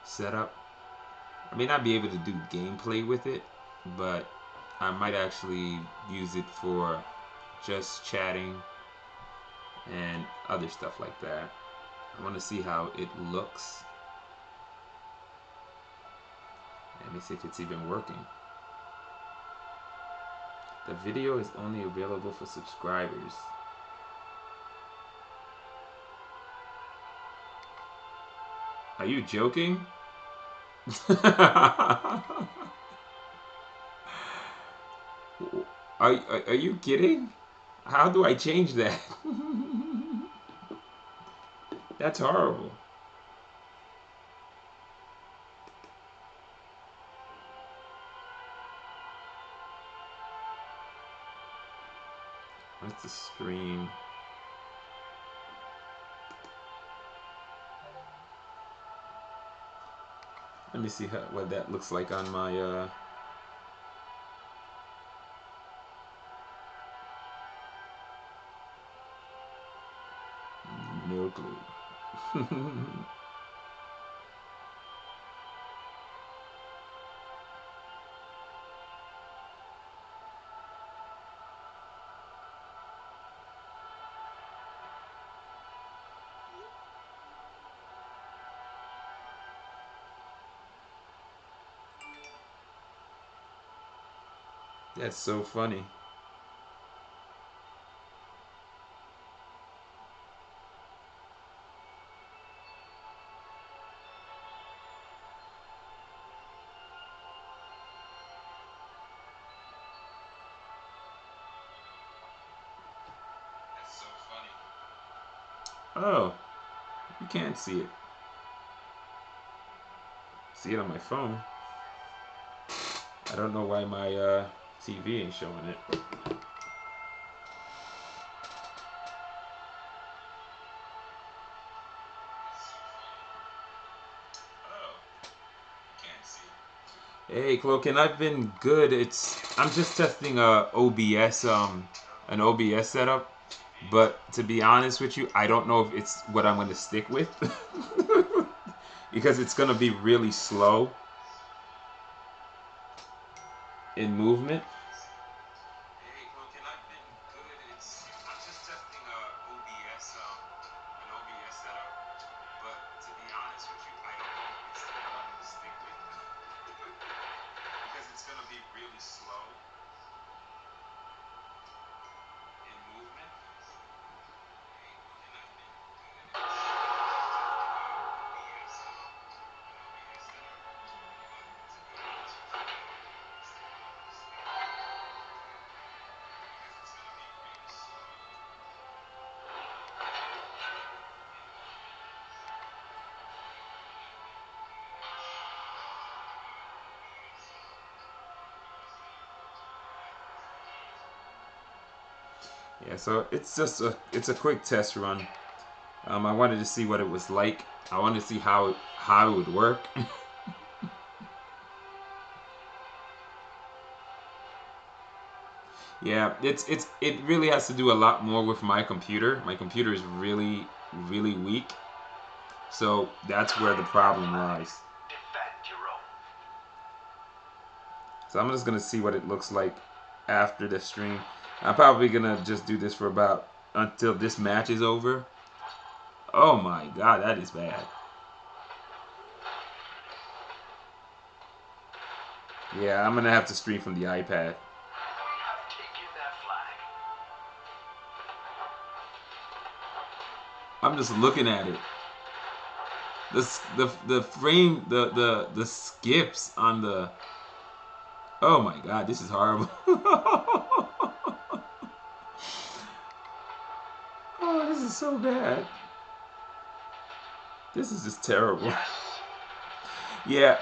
setup. I may not be able to do gameplay with it, but I might actually use it for just chatting and other stuff like that. I want to see how it looks. Let me see if it's even working. The video is only available for subscribers. Are you joking? Are you kidding? How do I change that? That's horrible. What's the stream? Let me see what that looks like on my no clue. That's so funny. That's so funny. Oh, you can't see it. See it on my phone. I don't know why my TV ain't showing it. Hey, Cloaken, I've been good. I'm just testing OBS, an OBS setup. But to be honest with you, I don't know if it's what I'm going to stick with. Because it's going to be really slow in movement. Hey, Cloaken, I've been good. I'm just testing OBS, an OBS setup. But to be honest with you, I don't know if it's what I'm going to stick with. Because it's going to be really slow in movement. Yeah, so it's a quick test run. I wanted to see what it was like. I wanted to see how it would work. Yeah, it really has to do a lot more with my computer. My computer is really weak, so that's where the problem lies. So I'm just gonna see what it looks like after the stream. I'm probably gonna just do this for about until this match is over. Oh my god, that is bad. Yeah, I'm gonna have to stream from the iPad. I'm just looking at it. The frame the skips on the. Oh my god, this is horrible. Oh, this is so bad. This is just terrible. Yeah.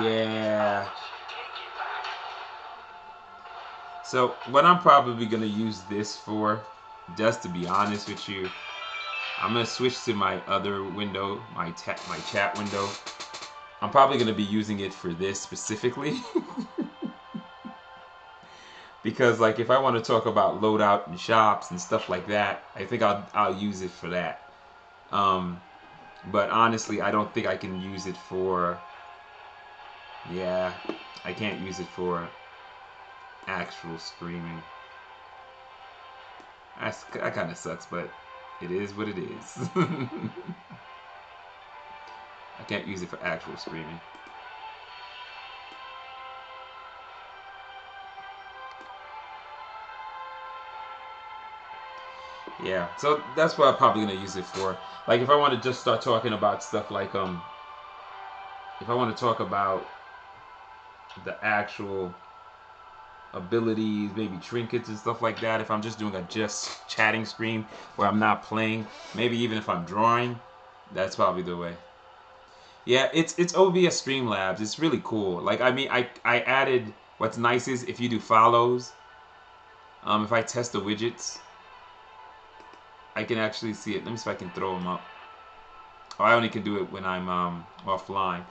Yeah. So what I'm probably gonna use this for, just to be honest with you, I'm gonna switch to my other window, my chat window. I'm probably gonna be using it for this specifically. Because like if I want to talk about loadout and shops and stuff like that, I think I'll use it for that. But honestly, I don't think I can use it for. Yeah, I can't use it for actual streaming. That kind of sucks, but it is what it is. I can't use it for actual streaming. Yeah, so that's what I'm probably gonna use it for. Like if I want to just start talking about stuff like if I want to talk about the actual abilities, maybe trinkets and stuff like that. If I'm just doing a just chatting stream where I'm not playing, maybe even if I'm drawing, that's probably the way. Yeah, it's OBS Streamlabs. It's really cool. Like I mean, I added. What's nice is if you do follows. If I test the widgets, I can actually see it. Let me see if I can throw them up. Oh, I only can do it when I'm offline.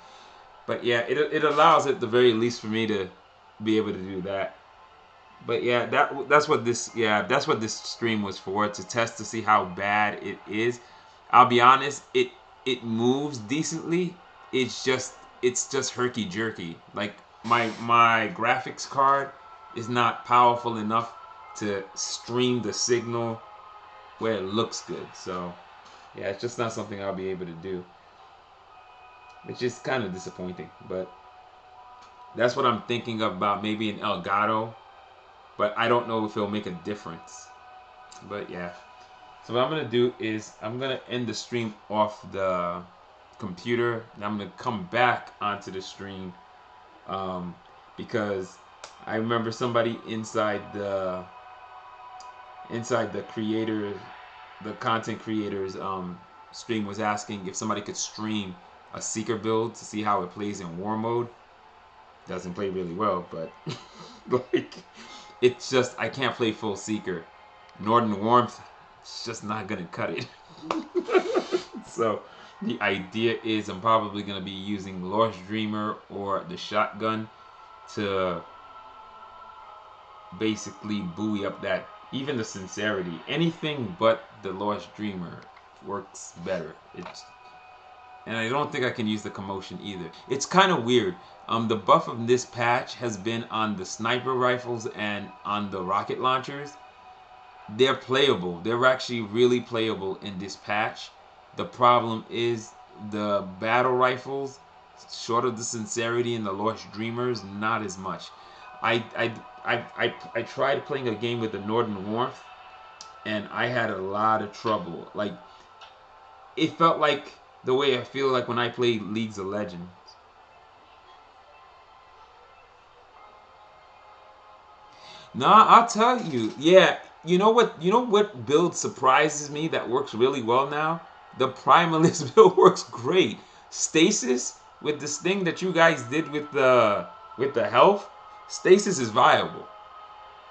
But yeah, it allows at the very least for me to be able to do that. But yeah, that's what this stream was for, to test to see how bad it is. I'll be honest, it moves decently. It's just herky jerky. Like my graphics card is not powerful enough to stream the signal where it looks good. So yeah, it's just not something I'll be able to do, which is kind of disappointing. But that's what I'm thinking about, maybe an Elgato. But I don't know if it'll make a difference. But yeah. So what I'm going to do is I'm going to end the stream off the computer. And I'm going to come back onto the stream. Because I remember somebody inside the creator, the content creators stream was asking if somebody could stream a Seeker build to see how it plays in war mode. Doesn't play really well, but like it's just I can't play full Seeker. Northern Warmth, it's just not gonna cut it. So the idea is I'm probably gonna be using Lost Dreamer or the shotgun to basically buoy up that, even the sincerity. Anything but the Lost Dreamer works better. And I don't think I can use the commotion either. It's kind of weird. The buff of this patch has been on the sniper rifles and on the rocket launchers. They're playable. They're actually really playable in this patch. The problem is the battle rifles, short of the sincerity and the Lost Dreamers, not as much. I tried playing a game with the Northern Warmth, and I had a lot of trouble. Like it felt like the way I feel like when I play Leagues of Legends. Nah, I'll tell you. Yeah, you know what? You know what build surprises me that works really well now? The Primalist build works great. Stasis with this thing that you guys did with the health. Stasis is viable.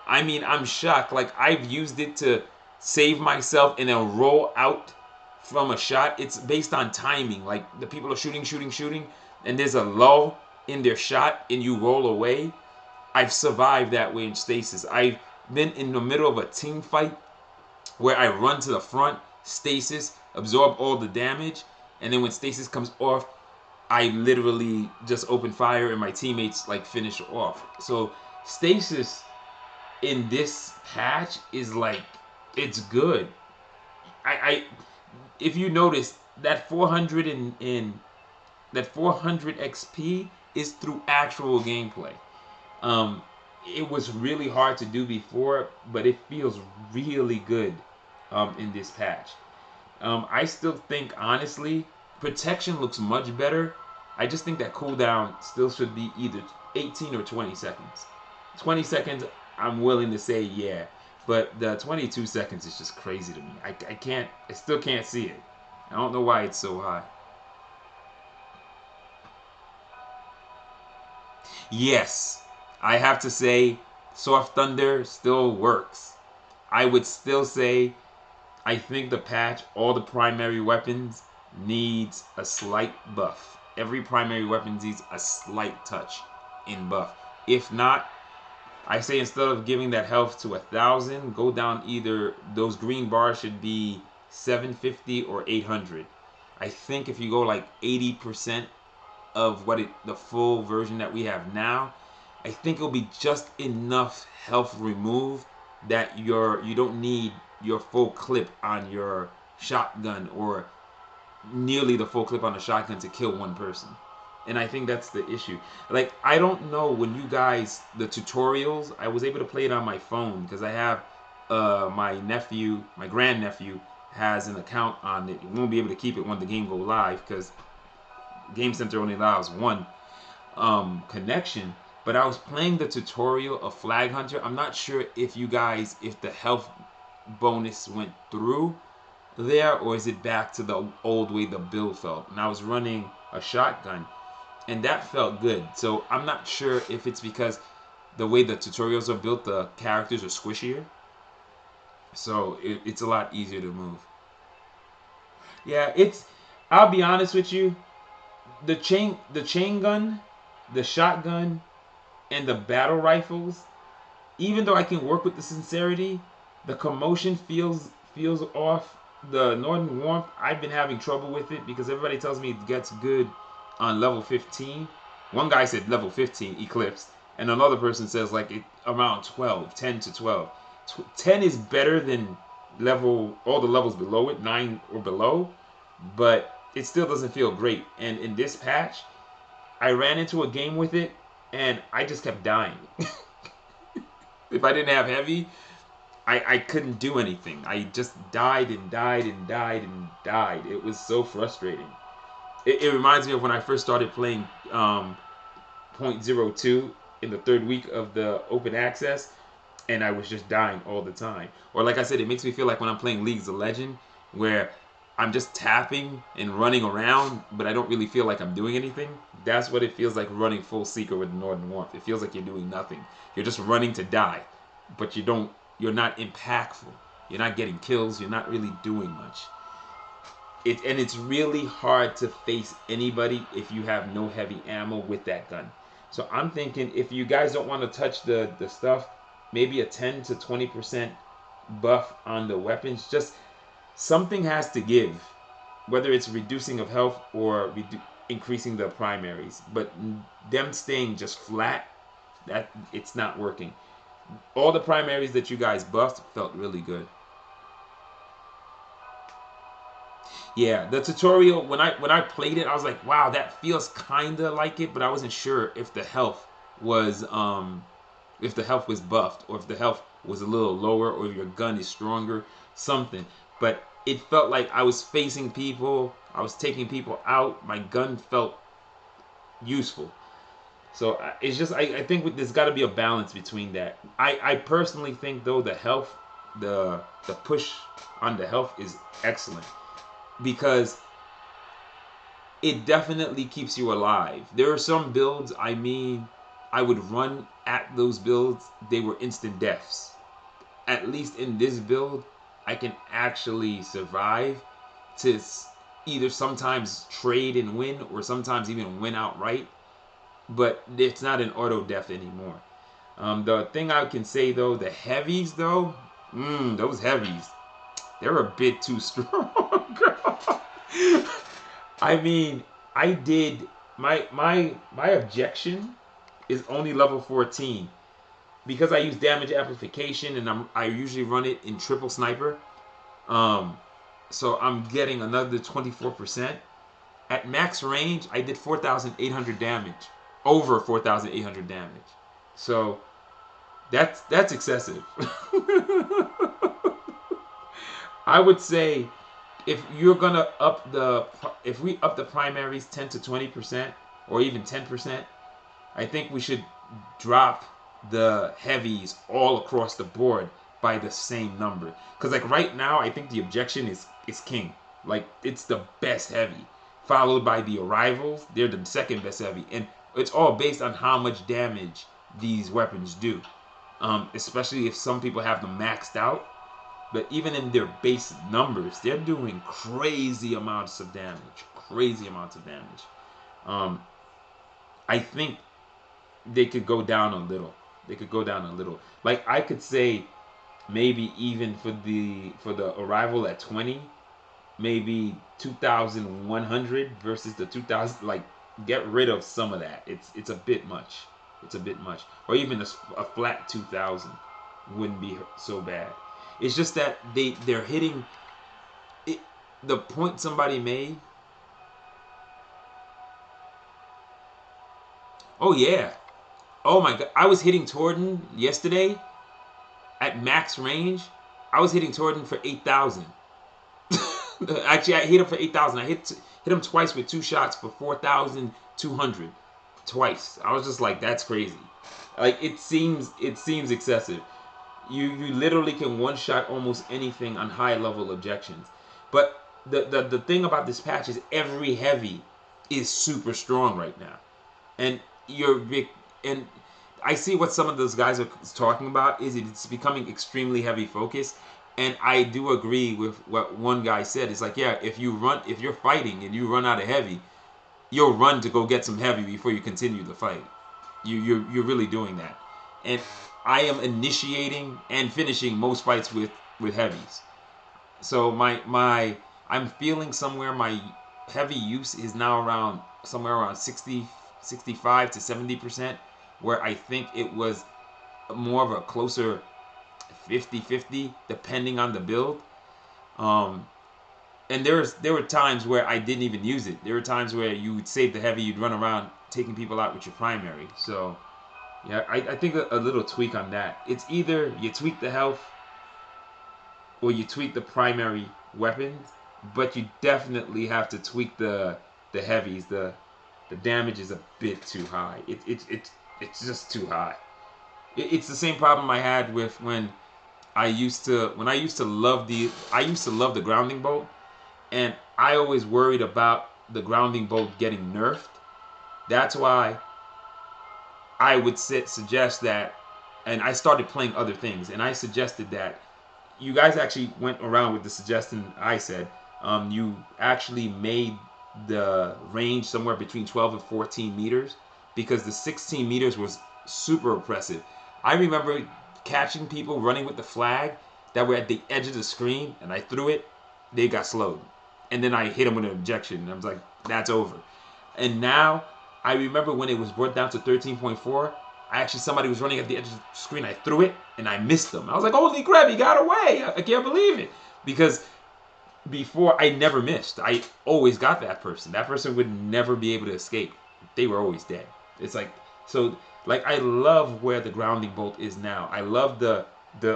I mean, I'm shocked. Like I've used it to save myself and then roll out from a shot. It's based on timing. Like the people are shooting, and there's a lull in their shot, and you roll away. I've survived that way in stasis. I've been in the middle of a team fight where I run to the front, stasis, absorb all the damage, and then when stasis comes off, I literally just open fire and my teammates like finish off. So stasis in this patch is like, it's good. I if you notice that 400 that 400 XP is through actual gameplay. It was really hard to do before, but it feels really good in this patch. I still think, honestly, protection looks much better. I just think that cooldown still should be either 18 or 20 seconds. 20 seconds, I'm willing to say yeah, but the 22 seconds is just crazy to me. I still can't see it. I don't know why it's so high. Yes, I have to say, Soft Thunder still works. I would still say I think the patch, all the primary weapons needs a slight buff. Every primary weapon needs a slight touch in buff. If not, I say instead of giving that health to 1,000, go down either those green bars should be 750 or 800. I think if you go like 80% of the full version that we have now, I think it'll be just enough health removed that you don't need your full clip on your shotgun or nearly the full clip on the shotgun to kill one person. And I think that's the issue. Like, I don't know when you guys, the tutorials, I was able to play it on my phone because I have my grandnephew has an account on it. He won't be able to keep it when the game go live because Game Center only allows one connection. But I was playing the tutorial of Flag Hunter. I'm not sure if if the health bonus went through there or is it back to the old way the build felt. And I was running a shotgun and that felt good. So I'm not sure if it's because the way the tutorials are built, the characters are squishier. So it's a lot easier to move. Yeah, I'll be honest with you, the chain gun, the shotgun, and the battle rifles, even though I can work with the sincerity, the commotion feels off. The Northern Warmth, I've been having trouble with it because everybody tells me it gets good on level 15. One guy said level 15 Eclipse, and another person says like it around 12, 10 to 12. 10 is better than all the levels below it, 9 or below, but it still doesn't feel great. And in this patch, I ran into a game with it, and I just kept dying. If I didn't have heavy, I couldn't do anything. I just died and died and died and died. It was so frustrating. It reminds me of when I first started playing .02 in the 3rd week of the open access, and I was just dying all the time. Or like I said, it makes me feel like when I'm playing Leagues of Legends, where I'm just tapping and running around, but I don't really feel like I'm doing anything. That's what it feels like running full Seeker with Northern Warmth. It feels like you're doing nothing. You're just running to die, but you're not impactful. You're not getting kills. You're not really doing much. And it's really hard to face anybody if you have no heavy ammo with that gun. So I'm thinking if you guys don't want to touch the stuff, maybe a 10 to 20% buff on the weapons. Just something has to give, whether it's reducing of health or increasing the primaries. But them staying just flat, that it's not working. All the primaries that you guys buffed felt really good. Yeah, the tutorial, when I played it, I was like, wow, that feels kinda like it, but I wasn't sure if the health was buffed or if the health was a little lower or if your gun is stronger, something. But it felt like I was facing people, I was taking people out, my gun felt useful. So it's just I think there's got to be a balance between that. I personally think though the health, the push on the health is excellent because it definitely keeps you alive. There are some builds, I mean, I would run at those builds, they were instant deaths. At least in this build, I can actually survive to either sometimes trade and win or sometimes even win outright. But it's not an auto death anymore. The thing I can say though, the heavies though, those heavies, they're a bit too strong. I mean, I did my objection is only level 14 because I use damage amplification and I usually run it in triple sniper. So I'm getting another 24%. At max range, I did 4,800 damage. Over 4,800 damage. So that's excessive. I would say if you're gonna if we up the primaries 10 to 20% or even 10%, I think we should drop the heavies all across the board by the same number. Because like right now, I think the objection is king. Like it's the best heavy, followed by the arrivals. They're the second best heavy, and it's all based on how much damage these weapons do. Especially if some people have them maxed out. But even in their base numbers, they're doing crazy amounts of damage. Crazy amounts of damage. I think they could go down a little. They could go down a little. Like I could say, maybe even for the arrival at 20, maybe 2,100 versus the 2,000. Like get rid of some of that. It's a bit much. It's a bit much. Or even a flat 2,000 wouldn't be so bad. It's just that they're hitting it, the point somebody made. Oh yeah. Oh my god. I was hitting Torden yesterday at max range. I was hitting Torden for 8,000. Actually, I hit him for 8,000. I hit him twice with 2 shots for 4,200. Twice. I was just like, that's crazy. Like it seems excessive. You literally can one shot almost anything on high level objections. But the thing about this patch is every heavy is super strong right now. And and I see what some of those guys are talking about is it's becoming extremely heavy focus. And I do agree with what one guy said. It's like, yeah, if you're fighting and you run out of heavy, you'll run to go get some heavy before you continue the fight. You're really doing that. And I am initiating and finishing most fights with heavies. So I'm feeling somewhere my heavy use is now around somewhere around 65 to 70%, where I think it was more of a closer 50-50 depending on the build. And there were times where I didn't even use it. There were times where you would save the heavy, you'd run around taking people out with your primary. So yeah, I think a little tweak on that. It's either you tweak the health or you tweak the primary weapons, but you definitely have to tweak the heavies. The damage is a bit too high. It's just too high. It's the same problem I had with when I used to love the grounding bolt, and I always worried about the grounding bolt getting nerfed. That's why I would suggest that, and I started playing other things, and I suggested that you guys actually went around with the suggestion I said. You actually made the range somewhere between 12 and 14 meters because the 16 meters was super oppressive. I remember catching people running with the flag that were at the edge of the screen, and I threw it, they got slowed. And then I hit them with an objection, and I was like, that's over. And now, I remember when it was brought down to 13.4, somebody was running at the edge of the screen, I threw it, and I missed them. I was like, holy crap, he got away! I can't believe it. Because before, I never missed. I always got that person. That person would never be able to escape. They were always dead. It's like, so, like, I love where the grounding bolt is now. I love the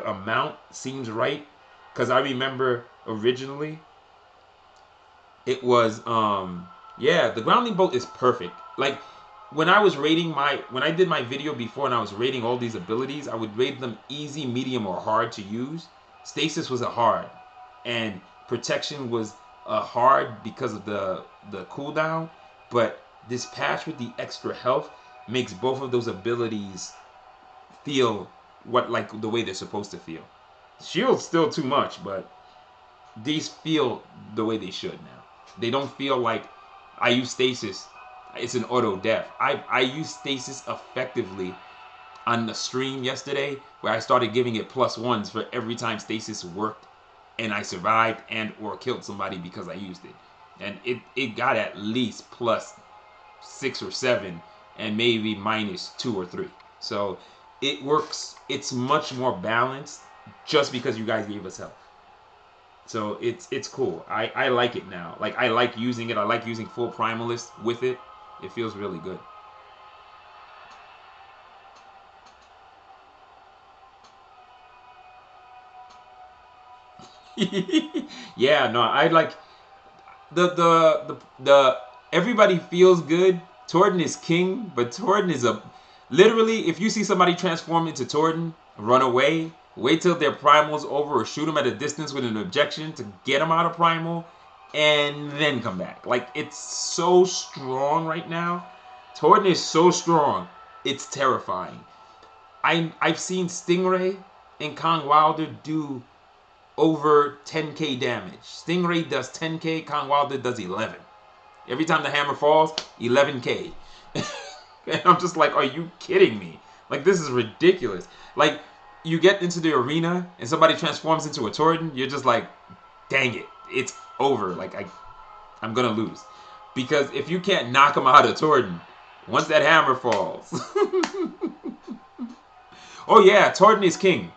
amount seems right. Because I remember originally, it was, yeah, the grounding bolt is perfect. Like, when I did my video before and I was rating all these abilities, I would rate them easy, medium, or hard to use. Stasis was a hard. And protection was a hard because of the cooldown. But this patch with the extra health makes both of those abilities feel like the way they're supposed to feel. Shield's still too much, but these feel the way they should now. They don't feel like I use stasis, it's an auto death. I used stasis effectively on the stream yesterday where I started giving it +1s for every time stasis worked and I survived and or killed somebody because I used it. And it got at least +6 or 7 and maybe -2 or 3. So it works. It's much more balanced just because you guys gave us help. So it's cool. I like it now. Like I like using it. I like using full primalist with it. It feels really good. Yeah, no, I like the everybody feels good. Torden is king, but Torden is literally, if you see somebody transform into Torden, run away. Wait till their primal's over or shoot them at a distance with an objection to get them out of primal, and then come back. Like, it's so strong right now. Torden is so strong. It's terrifying. I've seen Stingray and Kong Wilder do over 10k damage. Stingray does 10k, Kong Wilder does 11. Every time the hammer falls, 11k. And I'm just like, are you kidding me? Like, this is ridiculous. Like, you get into the arena and somebody transforms into a Torton, you're just like, dang it, it's over. Like, I'm gonna lose. Because if you can't knock him out of Torton, once that hammer falls. Oh yeah, Torton is king.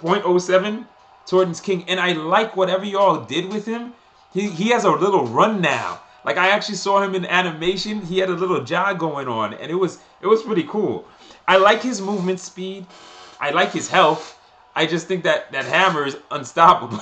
0.07, Torton's king. And I like whatever y'all did with him. He has a little run now. Like, I actually saw him in animation. He had a little jog going on, and it was pretty cool. I like his movement speed. I like his health. I just think that hammer is unstoppable.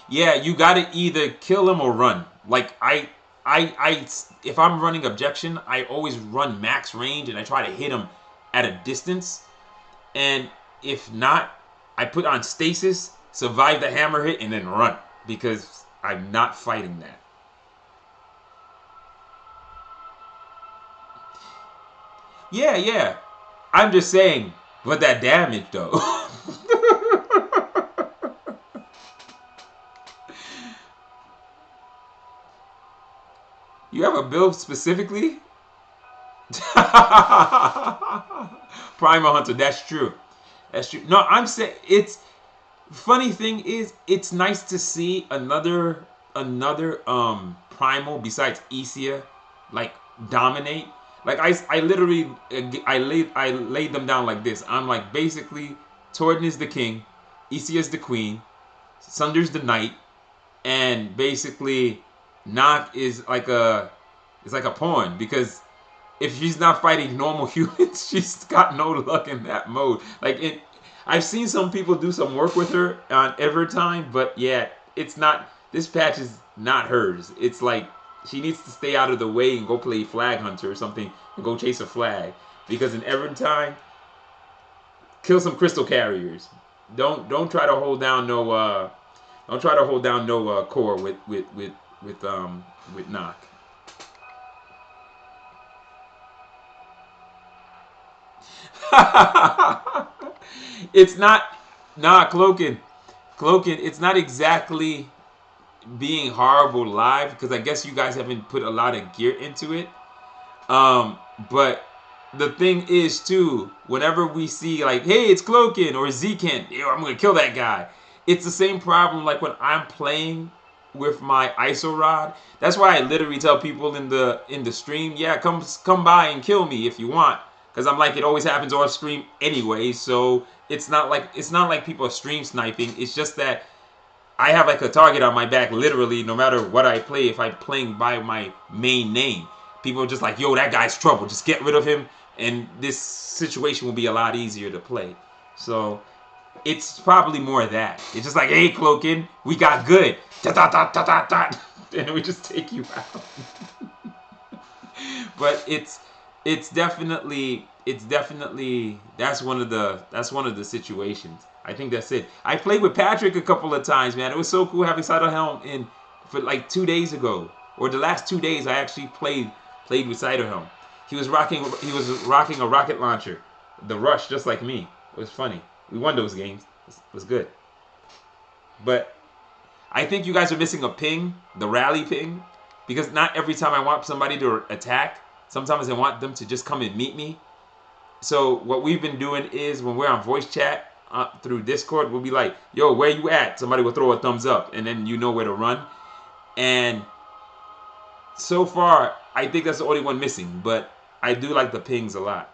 Yeah, you gotta either kill him or run. Like, if I'm running objection, I always run max range and I try to hit him at a distance. And if not, I put on stasis, survive the hammer hit, and then run. Because I'm not fighting that. Yeah. I'm just saying, but that damage, though. You have a build specifically? Primal Hunter, that's true. That's true. No, I'm saying it's funny thing is it's nice to see another primal besides Isia like dominate. Like I literally I laid them down like this. I'm like basically Torton is the king, Isia is the queen, Sunder's the knight, and basically Nock is like a pawn because if she's not fighting normal humans, she's got no luck in that mode. Like I've seen some people do some work with her on Evertime, but yeah, it's not. This patch is not hers. It's like she needs to stay out of the way and go play Flag Hunter or something and go chase a flag because in Evertime, kill some crystal carriers. Don't try to hold down no core with Nock. It's not Cloaken. It's not exactly being horrible live because I guess you guys haven't put a lot of gear into it. But the thing is too, whenever we see like, hey, it's Cloaken or Zekent, I'm gonna kill that guy. It's the same problem like when I'm playing with my ISO rod. That's why I literally tell people in the stream, yeah, come by and kill me if you want. Because I'm like, it always happens off stream anyway, so it's not like people are stream sniping. It's just that I have like a target on my back literally no matter what I play. If I'm playing by my main name, people are just like, yo, that guy's trouble. Just get rid of him and this situation will be a lot easier to play. So it's probably more of that. It's just like, hey, Cloaken, we got good. And we just take you out. But it's definitely that's one of the situations. I think that's it. I played with Patrick a couple of times, man. It was so cool having Cider Helm in for like 2 days ago, or the last 2 days. I actually played with Cider Helm. He was rocking a rocket launcher, the Rush, just like me. It was funny. We won those games. It was good. But I think you guys are missing a ping, the rally ping, because not every time I want somebody to attack. Sometimes I want them to just come and meet me. So what we've been doing is when we're on voice chat through Discord, we'll be like, yo, where you at? Somebody will throw a thumbs up and then you know where to run. And so far, I think that's the only one missing. But I do like the pings a lot.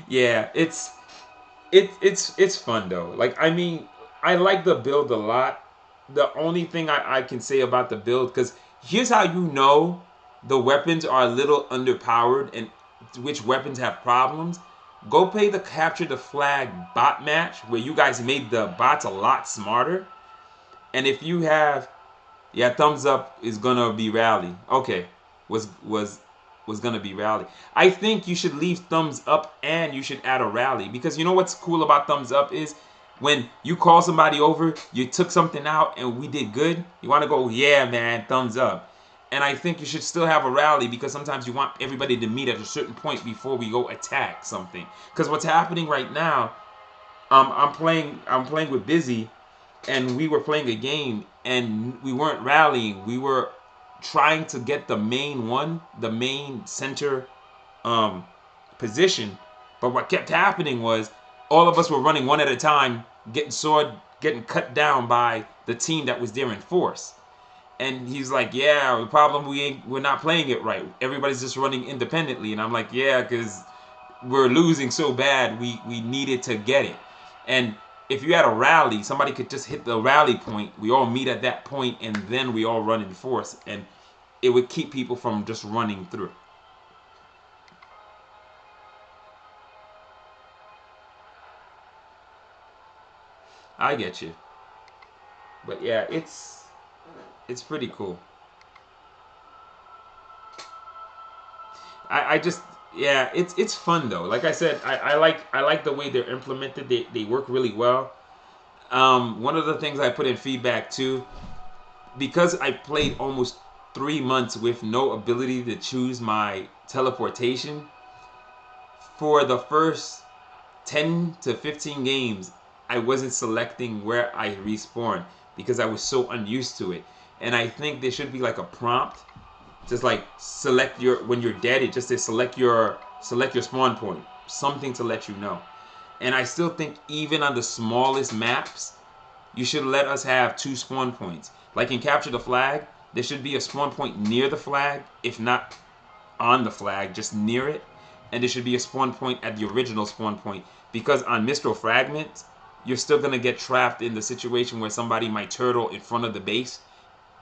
Yeah, it's fun though. Like, I mean, I like the build a lot. The only thing I can say about the build, because here's how you know the weapons are a little underpowered and which weapons have problems. Go play the Capture the Flag bot match where you guys made the bots a lot smarter. And if you have, yeah, thumbs up is gonna be rally. Okay, was gonna be rally. I think you should leave thumbs up and you should add a rally because you know what's cool about thumbs up is When you call somebody over, you took something out and we did good, you want to go, yeah, man, thumbs up. And I think you should still have a rally because sometimes you want everybody to meet at a certain point before we go attack something. Because what's happening right now, I'm playing with Busy, and we were playing a game and we weren't rallying. We were trying to get the main center position. But what kept happening was all of us were running one at a time, getting cut down by the team that was there in force. And he's like, yeah, the problem we're not playing it right. Everybody's just running independently. And I'm like, yeah, because we're losing so bad, we needed to get it. And if you had a rally, somebody could just hit the rally point. We all meet at that point, and then we all run in force, and it would keep people from just running through. I get you, but yeah, it's pretty cool. I just yeah, it's fun though. Like I said, I like the way they're implemented. They work really well. One of the things I put in feedback too, because I played almost 3 months with no ability to choose my teleportation. For the first 10 to 15 games, I wasn't selecting where I respawn because I was so unused to it. And I think there should be like a prompt, just like select your when you're dead. It just says select your spawn point, something to let you know. And I still think even on the smallest maps, you should let us have 2 spawn points. Like in Capture the Flag, there should be a spawn point near the flag, if not on the flag, just near it. And there should be a spawn point at the original spawn point. Because on Mistral Fragment, you're still going to get trapped in the situation where somebody might turtle in front of the base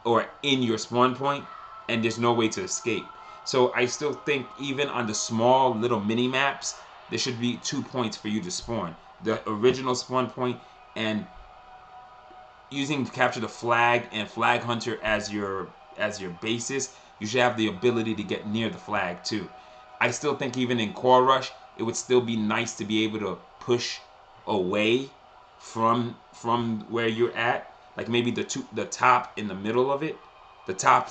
or in your spawn point, and there's no way to escape. So I still think even on the small little mini maps, there should be 2 points for you to spawn. The original spawn point, and using Capture the Flag and Flag Hunter as your basis, you should have the ability to get near the flag too. I still think even in Core Rush, it would still be nice to be able to push away from where you're at, like maybe the top in the middle of it, the top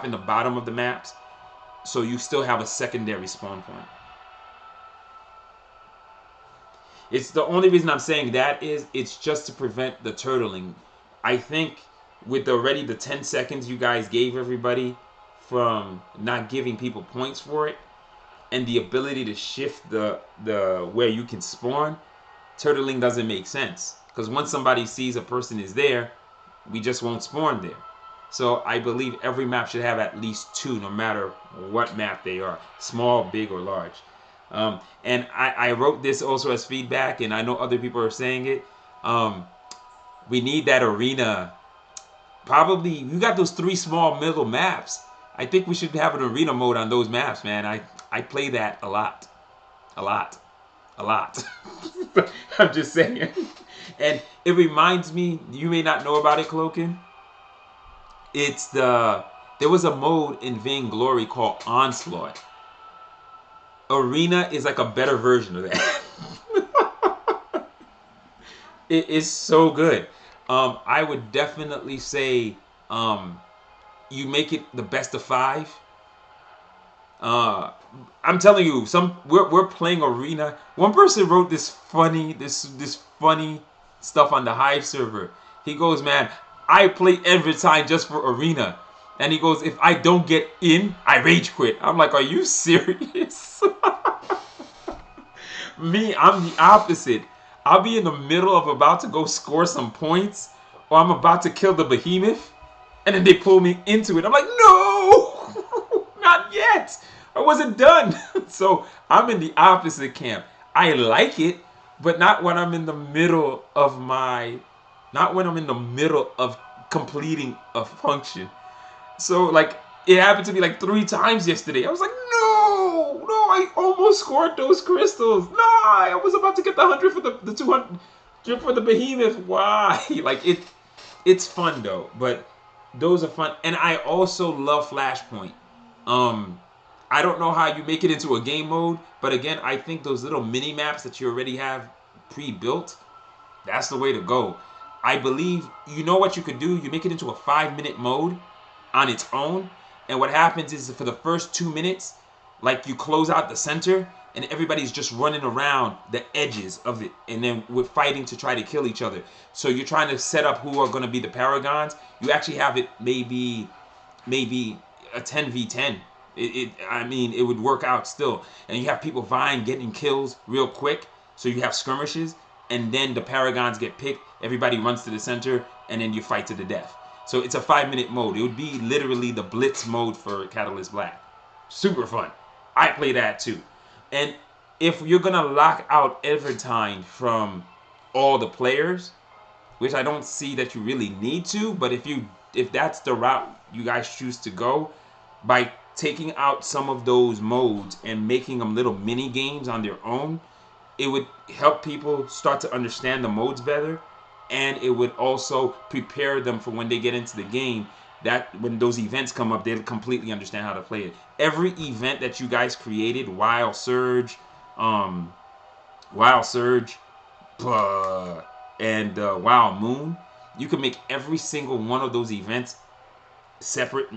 and the bottom of the maps, so you still have a secondary spawn point. It's the only reason I'm saying that is it's just to prevent the turtling. I think with already the 10 seconds you guys gave everybody from not giving people points for it, and the ability to shift the where you can spawn, turtling doesn't make sense. Because once somebody sees a person is there, we just won't spawn there. So I believe every map should have at least 2, no matter what map they are, small, big, or large. And I wrote this also as feedback, and I know other people are saying it. We need that arena. Probably, you got those 3 small middle maps. I think we should have an arena mode on those maps, man. I play that a lot. A lot. A lot. I'm just saying. And it reminds me, you may not know about it, Cloaken. There was a mode in Vainglory called Onslaught. Arena is like a better version of that. It is so good. I would definitely say you make it the best of 5. I'm telling you, we're playing Arena. One person wrote this funny stuff on the Hive server. He goes, man, I play every time just for Arena. And he goes, if I don't get in, I rage quit. I'm like, are you serious? Me, I'm the opposite. I'll be in the middle of about to go score some points, or I'm about to kill the behemoth, and then they pull me into it. I'm like, no, not yet. I wasn't done. So I'm in the opposite camp. I like it, but not when I'm in the middle of completing a function. So like it happened to me like 3 times yesterday. I was like, no, I almost scored those crystals. No, I was about to get the 100 for the 200 for the behemoth. Why? Like it's fun though. But those are fun, and I also love Flashpoint. I don't know how you make it into a game mode, but again, I think those little mini maps that you already have pre-built That's the way to go. I believe, you know what you could do? You make it into a 5-minute mode on its own. And what happens is for the first 2 minutes, like you close out the center and everybody's just running around the edges of it. And then we're fighting to try to kill each other. So you're trying to set up who are going to be the paragons. You actually have it maybe a 10v10. I mean, it would work out still. And you have people vying, getting kills real quick. So you have skirmishes, and then the paragons get picked. Everybody runs to the center, and then you fight to the death. So it's a 5-minute mode. It would be literally the blitz mode for Catalyst Black. Super fun. I play that too. And if you're gonna lock out Evertine from all the players, which I don't see that you really need to, but if that's the route you guys choose to go, by taking out some of those modes and making them little mini games on their own, it would help people start to understand the modes better, and it would also prepare them for when they get into the game, that when those events come up, they'll completely understand how to play it. Every event that you guys created, Wild Surge, and Wild Moon, you can make every single one of those events separate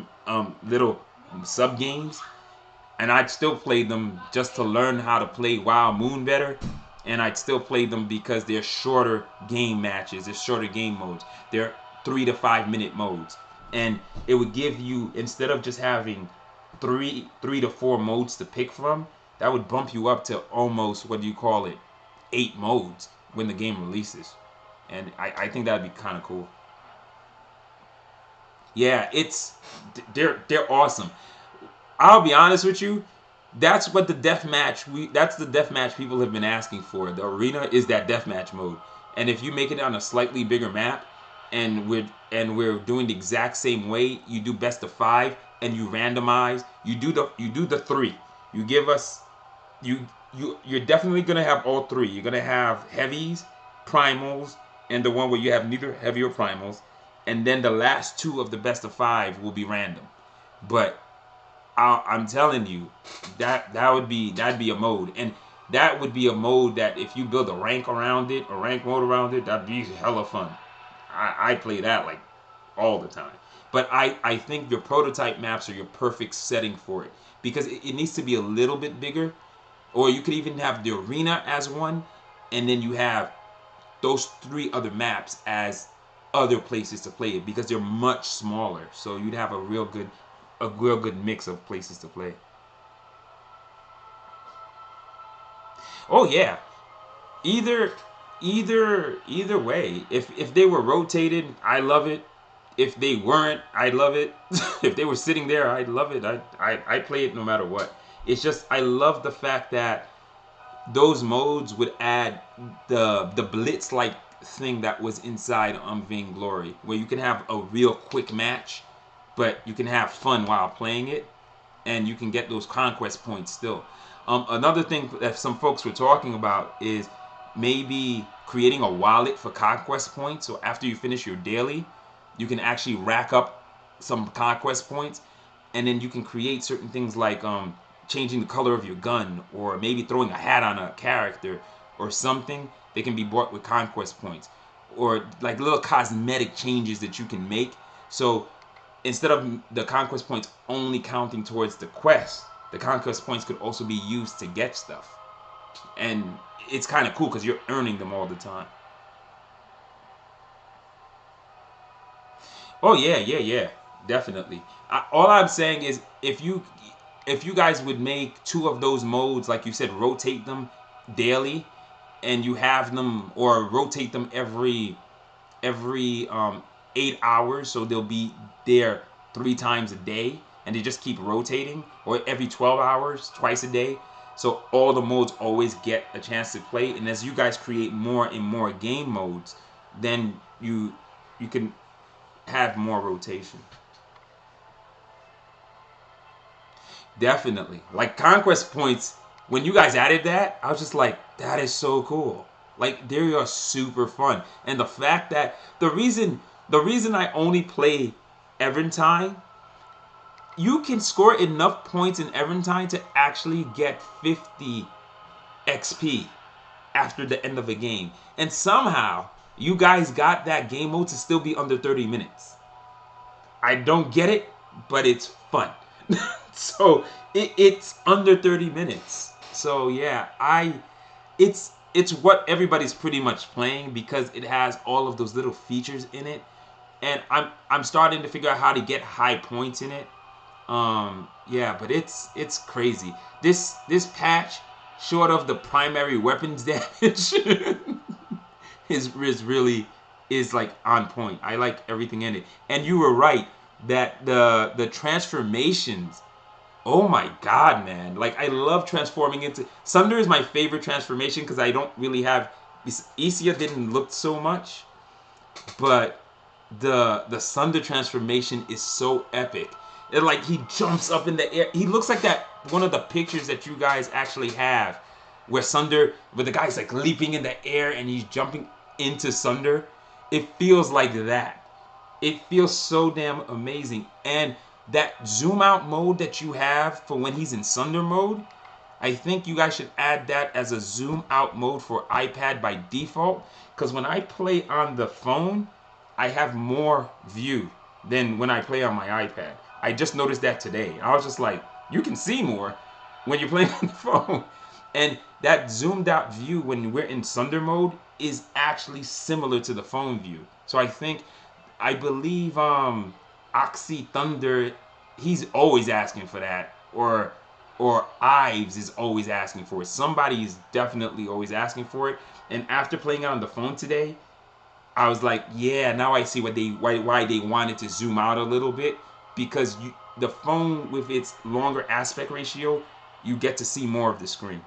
little sub games, and I'd still play them just to learn how to play Wild Moon better. And I'd still play them because they're shorter game matches, they're shorter game modes, they're 3 to 5 minute modes, and it would give you, instead of just having three to 4 modes to pick from, that would bump you up to almost, what do you call it, 8 modes when the game releases. And I think that'd be kind of cool. Yeah, they're awesome. I'll be honest with you, that's what the that's the deathmatch people have been asking for. The arena is that deathmatch mode. And if you make it on a slightly bigger map, and we're doing the exact same way, you do best of 5 and you randomize, you do the 3. You give us you're definitely gonna have all 3. You're gonna have heavies, primals, and the one where you have neither heavy or primals, and then the last 2 of the best of 5 will be random. But I'm telling you, that'd be a mode, and that would be a mode that if you build a rank around it, a rank mode around it, that'd be hella fun. I play that like all the time. But I think your prototype maps are your perfect setting for it, because it needs to be a little bit bigger, or you could even have the arena as one, and then you have those 3 other maps as other places to play it, because they're much smaller. So you'd have a real good mix of places to play. Oh yeah, either way. If they were rotated, I love it. If they weren't, I love it. If they were sitting there, I'd love it. I play it no matter what. It's just, I love the fact that those modes would add the blitz like thing that was inside Vainglory, where you can have a real quick match, but you can have fun while playing it, and you can get those conquest points still. Another thing that some folks were talking about is maybe creating a wallet for conquest points. So after you finish your daily, you can actually rack up some conquest points, and then you can create certain things like changing the color of your gun, or maybe throwing a hat on a character or something. They can be bought with conquest points, or like little cosmetic changes that you can make. So instead of the conquest points only counting towards the quest, the conquest points could also be used to get stuff. And it's kind of cool because you're earning them all the time. Oh yeah, definitely. All I'm saying is, if you guys would make 2 of those modes, like you said, rotate them daily, and you have them, or rotate them every 8 hours, so they'll be there 3 times a day, and they just keep rotating, or every 12 hours, twice a day, so all the modes always get a chance to play. And as you guys create more and more game modes, then you can have more rotation. Definitely. Like conquest points, when you guys added that, I was just like, that is so cool. Like, they are super fun. And the fact that the reason I only play Eventide, you can score enough points in Eventide to actually get 50 XP after the end of a game. And somehow You guys got that game mode to still be under 30 minutes. I don't get it, but it's fun. So it's under 30 minutes. So yeah, it's what everybody's pretty much playing because it has all of those little features in it, and I'm starting to figure out how to get high points in it. Yeah, but it's crazy. This patch, short of the primary weapons damage, is really is like on point. I like everything in it. And you were right that the transformations. Oh my god, man! Like I love transforming into Sunder is my favorite transformation because I don't really have Isia didn't look so much, but the Sunder transformation is so epic. It like he jumps up in the air. He looks like that one of the pictures that you guys actually have where where the guy's like leaping in the air and he's jumping into Sunder. It feels like that. It feels so damn amazing. And that zoom out mode that you have for when he's in Sunder mode, I think you guys should add that as a zoom out mode for iPad by default. Because when I play on the phone, I have more view than when I play on my iPad. I just noticed that today. I was just like, you can see more when you're playing on the phone. And that zoomed out view when we're in Sunder mode is actually similar to the phone view. So I believe Oxy Thunder, he's always asking for that, or Ives is always asking for it. Somebody is definitely always asking for it. And after playing on the phone today, I was like, yeah, now I see why they wanted to zoom out a little bit, because the phone with its longer aspect ratio, you get to see more of the screen.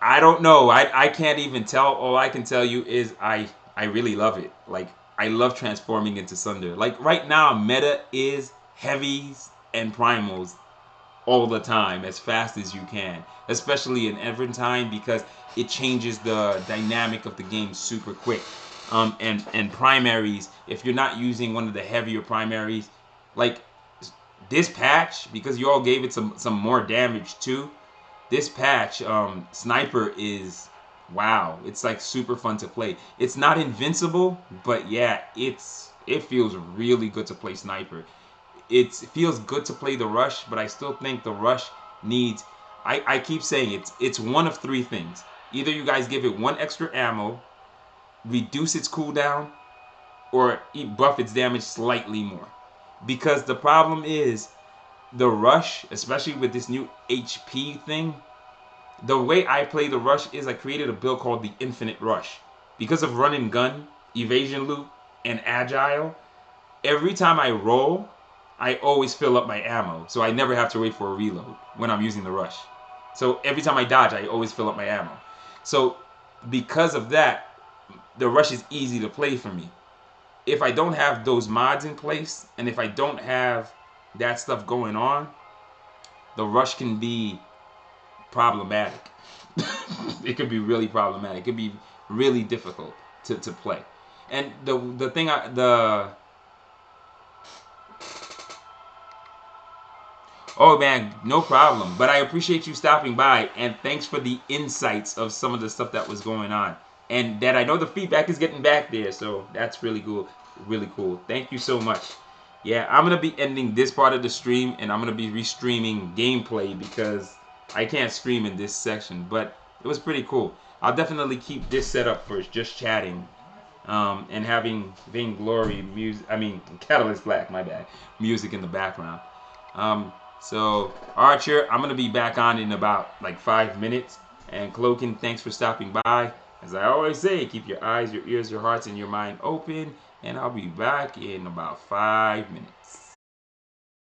I don't know. I can't even tell. All I can tell you is I really love it. Like I love transforming into Sunder. Like right now, meta is heavies and primals all the time as fast as you can, especially in Eventide because it changes the dynamic of the game super quick. And primaries, if you're not using one of the heavier primaries, like this patch, because you all gave it some more damage too. This patch, Sniper is wow. It's like super fun to play. It's not invincible, but yeah, it feels really good to play Sniper. It feels good to play the Rush, but I still think the Rush needs. I keep saying it's one of three things. Either you guys give it one extra ammo, reduce its cooldown, or buff its damage slightly more. Because the problem is the Rush, especially with this new HP thing, the way I play the Rush is I created a build called the Infinite Rush. Because of run and gun, evasion loop, and agile, every time I roll, I always fill up my ammo. So I never have to wait for a reload when I'm using the Rush. So every time I dodge, I always fill up my ammo. So because of that, the Rush is easy to play for me. If I don't have those mods in place, and if I don't have that stuff going on, the Rush can be problematic. It could be really problematic. It could be really difficult to play. And the thing oh man, no problem. But I appreciate you stopping by and thanks for the insights of some of the stuff that was going on. And that I know the feedback is getting back there, so that's really cool. Really cool. Thank you so much. Yeah, I'm gonna be ending this part of the stream and I'm gonna be restreaming gameplay because I can't stream in this section, but it was pretty cool. I'll definitely keep this set up for just chatting and having Vainglory music. I mean, Catalyst Black, my bad, music in the background. So Archer, I'm gonna be back on in about like 5 minutes. And Cloaken, thanks for stopping by. As I always say, keep your eyes, your ears, your hearts, and your mind open. And I'll be back in about 5 minutes.